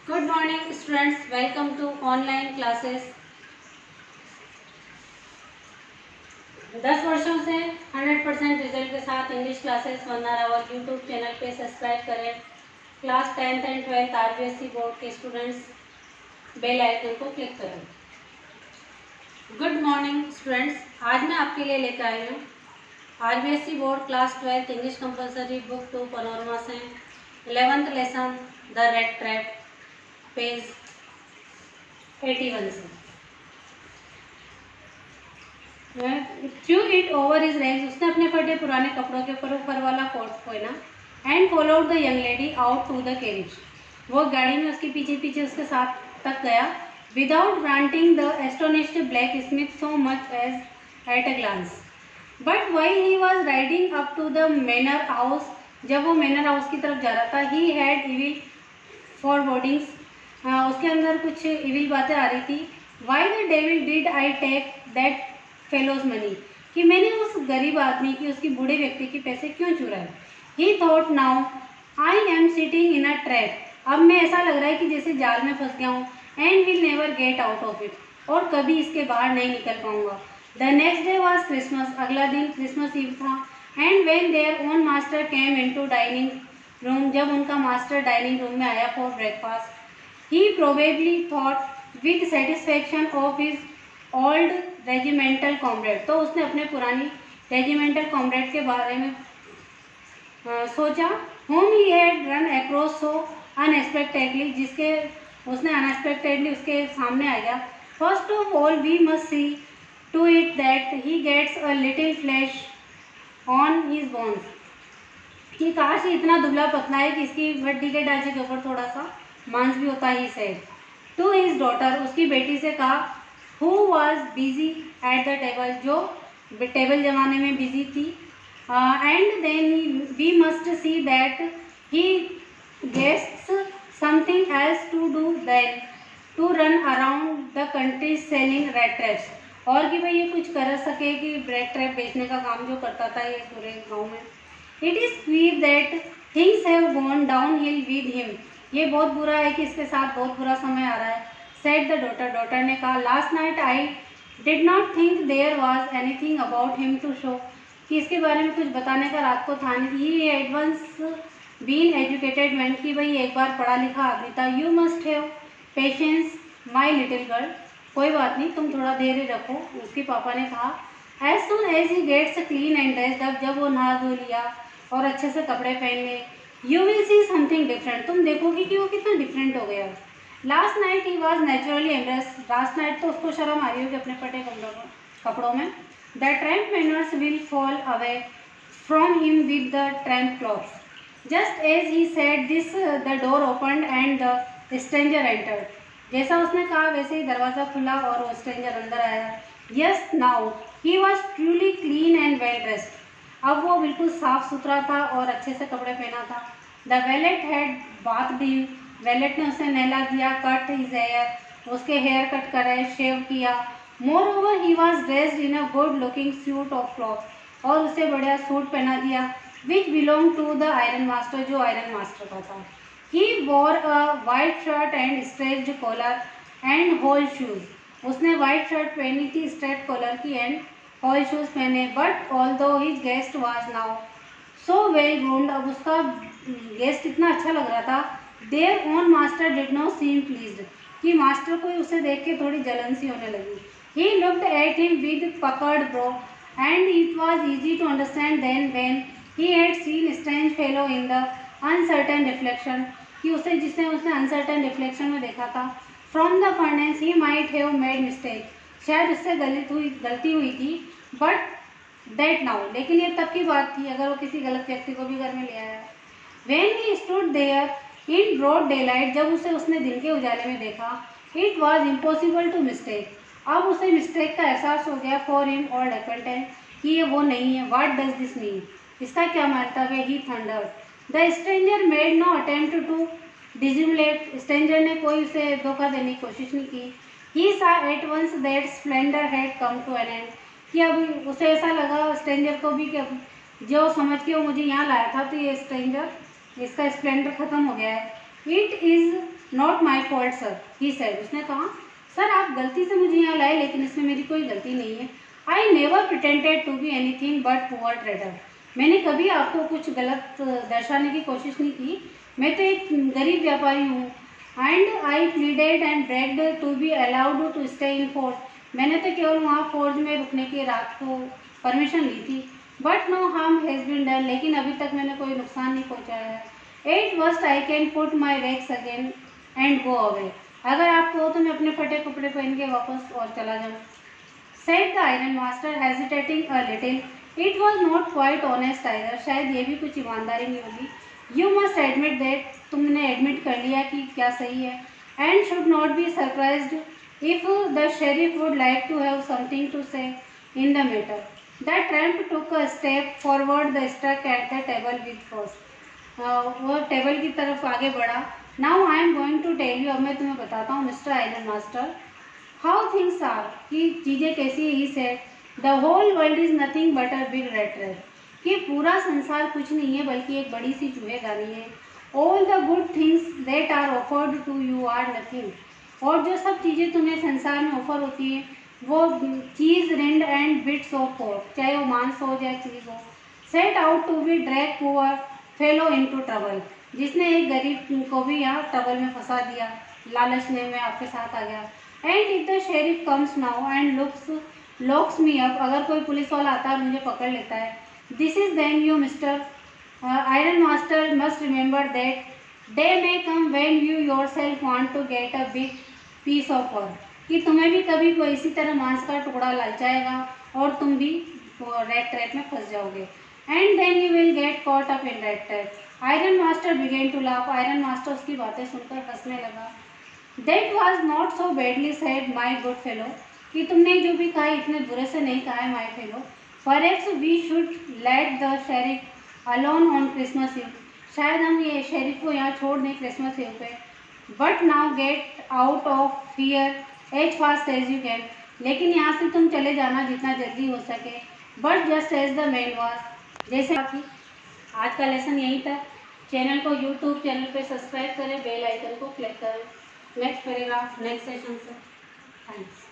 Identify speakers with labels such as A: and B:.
A: Good morning students, welcome to online classes. 10 वर्षों से 100% result के साथ English classes 1 hour YouTube channel पे सब्सक्राइब करें। Class 10th and 12th RBSE board के स्टूडेंट्स बेल आइकन को क्लिक करें। गुड मॉर्निंग स्टूडेंट्स, आज मैं आपके लिए लेकर आई हूँ RBSE board class 12th English compulsory book 2 panorama से 11th lesson the rat trap page 81 से। Through it over his legs, उसने अपने फटे पुराने कपड़ों के ऊपर वाला कोट पहना and followed the young lady out to the carriage. वो गाड़ी में उसके पीछे पीछे उसके साथ तक गया without granting the astonished blacksmith so much as at a glance. But while he was riding up to the manor house, जब वो मैनर हाउस की तरफ जा रहा था, ही हैड इविल फॉरबोर्डिंग्स, उसके अंदर कुछ इविल बातें आ रही थी। Why the devil did I take that fellow's money, कि मैंने उस गरीब आदमी की, उसकी बूढ़े व्यक्ति के पैसे क्यों चुराए। ही thought now I am sitting in a trap, अब मैं ऐसा लग रहा है कि जैसे जाल में फंस गया हूँ। And will never get out of it, और कभी इसके बाहर नहीं निकल पाऊंगा। The next day was Christmas, अगला दिन क्रिसमस ईव था। And when their own master came in to dining room, जब उनका मास्टर डाइनिंग रूम में आया for breakfast, he probably thought with satisfaction of his old regimental comrade, तो उसने अपने पुरानी रेजिमेंटल कॉमरेड के बारे में सोचा। whom he had run across so unexpectedly, जिसके उसने अनएक्सपेक्टेडली उसके सामने आ गया। First of all we must see to it that he gets a little flesh on his bones, कि काश ये इतना दुबला पतला है कि इसकी हड्डी के ढांचे के ऊपर थोड़ा सा मांस भी होता ही सही। टू हिज डॉटर, उसकी बेटी से कहा, who was busy at the table, जो टेबल जमाने में बिजी थी। And then we must see that he gets something else to do than to run around the country selling rat traps, और कि भाई ये कुछ कर सके कि रेड ट्रैप बेचने का काम जो करता था ये पूरे गाँव में। It is queer that things have gone down hill with him, ये बहुत बुरा है कि इसके साथ बहुत बुरा समय आ रहा है। सेड द डॉटर, डॉटर ने कहा, last night I did not think there was anything about him to show, कि इसके बारे में कुछ बताने का रात को था नहीं। ही एडवांस बीन एजुकेटेड मैन, कि भाई एक बार पढ़ा लिखा आदमी था। You must have patience my little girl, कोई बात नहीं, तुम थोड़ा धैर्य रखो, उसके पापा ने कहा। As soon as he gets clean and dressed up, जब वो नहा धो लिया और अच्छे से कपड़े पहन ले, you will see something different, तुम देखोगे कि वो कितना डिफरेंट हो गया। Last night he was naturally embrace, last night तो उसको शर्म आ रही होगी अपने फटे कपड़ों में। The tramp manners will fall away from him with the tramp clothes, just as he said this the door opened and the stranger entered, जैसा उसने कहा वैसे ही दरवाज़ा खुला और वो स्ट्रेंजर अंदर आया। Yes now he was truly clean and well dressed, अब वो बिल्कुल साफ़ सुथरा था और अच्छे से कपड़े पहना था। The valet had bath him, valet ने उसे नहला दिया। कट हिज हेयर, उसके हेयर कट कराए, शेव किया। Moreover he was dressed in a good looking suit of cloth, और उसे बढ़िया सूट पहना दिया, which belong to the iron master, जो आयरन मास्टर का था। He wore a white shirt and stretched collar and whole shoes, उसने white shirt पहनी थी, स्ट्रेट कॉलर की एंड हॉल शूज़ पहने। But although his guest was now so well groomed, अब उसका गेस्ट इतना अच्छा लग रहा था। Their own master did not seem pleased, कि मास्टर को उसे देख के थोड़ी जलन सी होने लगी। He looked at him with puckered brow and it was easy to understand then when he had seen strange fellow in the uncertain reflection, कि उसे जिसने उसने अनसर्टन रिफ्लेक्शन में देखा था। From the furnace he might have made mistake, शायद उससे गलती हुई थी। बट दैट नाउ, लेकिन ये तब की बात थी अगर वो किसी गलत व्यक्ति को भी घर में ले आया। When he stood there in broad daylight, जब उसे उसने दिन के उजाले में देखा, it was impossible to mistake, अब उसे मिस्टेक का एहसास हो गया। फॉर हिम ओल्ड अक्वेंटेंस, कि ये वो नहीं है। व्हाट डज दिस मीन, इसका क्या मतलब है। He thundered. The stranger made no attempt to dissimulate, stranger ने कोई उसे धोखा देने की कोशिश नहीं की। He saw at once that splendour had come to an end, कि अब उसे ऐसा लगा स्ट्रेंजर को भी कि अब जो समझ के वो मुझे यहाँ लाया था तो ये स्ट्रेंजर, इसका स्प्लेंडर ख़त्म हो गया है। It is not my fault sir, he said, उसने कहा सर आप गलती से मुझे यहाँ लाए लेकिन इसमें मेरी कोई गलती नहीं है। I never pretended to be anything but poor trader, मैंने कभी आपको कुछ गलत दर्शाने की कोशिश नहीं की, मैं तो एक गरीब व्यापारी हूँ। And I pleaded and begged to be allowed to stay in fort, मैंने तो केवल वहाँ फोर्ट में रुकने की रात को परमिशन ली थी। But no harm has been done, लेकिन अभी तक मैंने कोई नुकसान नहीं पहुँचाया है। At worst I can put my rags again and go away, अगर आप कहो तो मैं अपने फटे कपड़े पहन के वापस और चला जाऊँ। Said the iron master hesitating a little, it was not quite honest either, शायद ये भी कुछ ईमानदारी नहीं होगी। यू मस्ट एडमिट दैट, तुमने एडमिट कर लिया कि क्या सही है। And should not be surprised if the sheriff would like to have something to say in the matter. The tramp took a step forward, the struck at the table with force, वो table की तरफ आगे बढ़ा। Now I am going to tell you, अब मैं तुम्हें बताता हूँ mister ironmaster, how things are, कि चीज़ें कैसी है। He said the whole world is nothing but a big rat rat, कि पूरा संसार कुछ नहीं है बल्कि एक बड़ी सी चूहेदानी है। All the good things that are offered to you are nothing, और जो सब चीज़ें तुम्हें संसार में ऑफर होती हैं वो cheese, rind and bits of pork, चाहे वो मांस हो चाहे चीज़ हो। Set out to be drag poor fellow into trouble, जिसने एक गरीब को भी यहाँ ट्रबल में फंसा दिया, लालच में मैं आपके साथ आ गया। And if the sheriff comes now and locks me up, अगर कोई पुलिस वाला आता है और मुझे पकड़ लेता है, this is then you mister ironmaster must remember that day may come when you yourself want to get a big piece of work, कि तुम्हें भी कभी कोई इसी तरह मांस का टुकड़ा ललचाएगा और तुम भी रेड ट्रैप में फंस जाओगे। And then you will get caught up in rat trap. Ironmaster began to laugh, ironmaster उसकी बातें सुनकर हंसने लगा। That was not so badly said my good fellow, कि तुमने जो भी कहा इतने बुरे से नहीं कहा है my fellow. Perhaps we should let the sheriff alone on Christmas Eve, शायद हम ये शेरिफ को यहाँ छोड़ दें क्रिसमस ईव पे। But now get out of here as fast as you can, लेकिन यहाँ से तुम चले जाना जितना जल्दी हो सके। But just as the man was, जैसे बाकी आज का लेसन यहीं तक। चैनल को यूट्यूब चैनल पे सब्सक्राइब करें, बेल आइकन को क्लिक करें। नेक्स्ट पैराग्राफ नेक्स्ट सेशन से। थैंक्स।